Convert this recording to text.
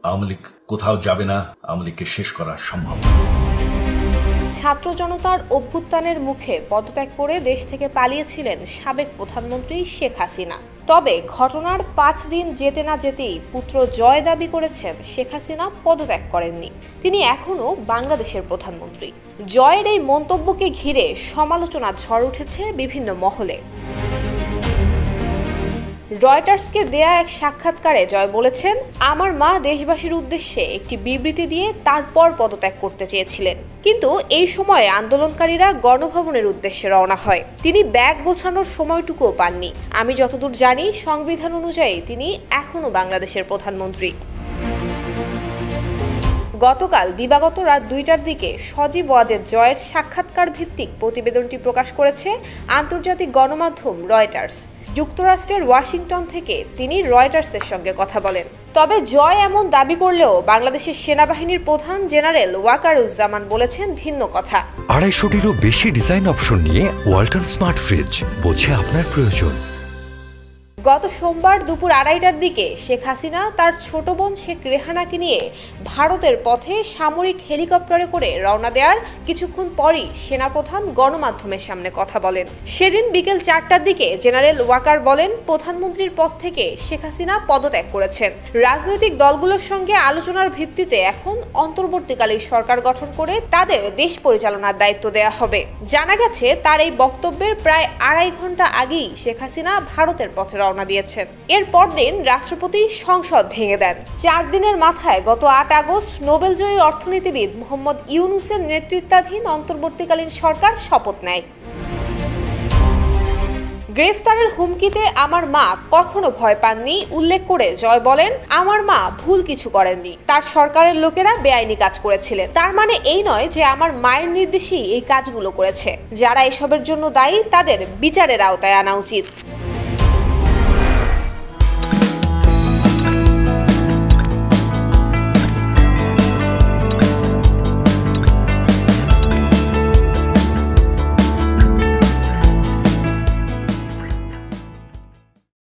আওয়ামী লীগ কোথাও যাবে না, আওয়ামী লীগকে শেষ করা সম্ভব। ছাত্র জনতার অভ্যুত্থানের মুখে পদত্যাগ করে দেশ থেকে পালিয়েছিলেন সাবেক প্রধানমন্ত্রী শেখ হাসিনা। তবে ঘটনার 5 দিন যেতে না যেতেই পুত্র জয় দাবি করেছেন শেখ হাসিনা পদত্যাগ করেননি, তিনি এখনও বাংলাদেশের প্রধানমন্ত্রী। জয়ের এই মন্তব্যকে ঘিরে সমালোচনার ঝড় উঠেছে বিভিন্ন মহলে। রয়টার্সকে দেয়া এক সাক্ষাৎকারে জয় বলেছেন, আমার মা দেশবাসীর উদ্দেশ্যে একটি বিবৃতি দিয়ে তারপর পদত্যাগ করতে চেয়েছিলেন, কিন্তু এই সময়ে আন্দোলনকারীরা গণভবনের উদ্দেশ্যে রওনা হয়। তিনি ব্যাগ গোছানোর সময়টুকুও পাননি। আমি যতদূর জানি সংবিধান অনুযায়ী তিনি এখনও বাংলাদেশের প্রধানমন্ত্রী। গতকাল দিবাগত রাত 2টার দিকে সজীব ওয়াজেদ জয়ের সাক্ষাৎকার ভিত্তিক প্রতিবেদনটি প্রকাশ করেছে আন্তর্জাতিক গণমাধ্যম রয়টার্স। যুক্তরাষ্ট্রের ওয়াশিংটন থেকে তিনি রয়টার্সের সঙ্গে কথা বলেন। তবে জয় এমন দাবি করলেও বাংলাদেশের সেনাবাহিনীর প্রধান জেনারেল ওয়াকারুজ্জামান বলেছেন ভিন্ন কথা। 250টিরও বেশি ডিজাইন অপশন নিয়ে ওয়ালটন স্মার্ট ফ্রিজ, বোঝে আপনার প্রয়োজন। গত সোমবার দুপুর 2:30টার দিকে শেখ হাসিনা তার ছোট বোন শেখ রেহানাকে নিয়ে ভারতের পথে সামরিক হেলিকপ্টারে করে রওনা দেওয়ার কিছুক্ষণ পরই সেনাপ্রধান গণমাধ্যমের সামনে কথা বলেন। সেদিন বিকেল 4টার দিকে জেনারেল ওয়াকার বলেন, প্রধানমন্ত্রীর পদ থেকে শেখ হাসিনা পদত্যাগ করেছেন। রাজনৈতিক দলগুলোর সঙ্গে আলোচনার ভিত্তিতে এখন অন্তর্বর্তীকালীন সরকার গঠন করে তাদের দেশ পরিচালনার দায়িত্ব দেওয়া হবে। জানা গেছে তার এই বক্তব্যের প্রায় 2.5 ঘন্টা আগেই শেখ হাসিনা ভারতের পথে রওনা দিয়েছেন। এর পরদিন রাষ্ট্রপতি সংসদ ভেঙে দেন। 4 দিনের মাথায় গত 8 আগস্ট নোবেলজয়ী অর্থনীতিবিদ মোহাম্মদ ইউনূসের নেতৃত্বাধীন অন্তর্বর্তীকালীন সরকার শপথ নেয়। গ্রেফতারের হুমকিতে আমার মা কখনো ভয় পাননি উল্লেখ করে জয় বলেন, আমার মা ভুল কিছু করেননি, তার সরকারের লোকেরা বেআইনি কাজ করেছিলেন। তার মানে এই নয় যে আমার মায়ের নির্দেশেই এই কাজগুলো করেছে। যারা এসবের জন্য দায়ী তাদের বিচারের আওতায় আনা উচিত।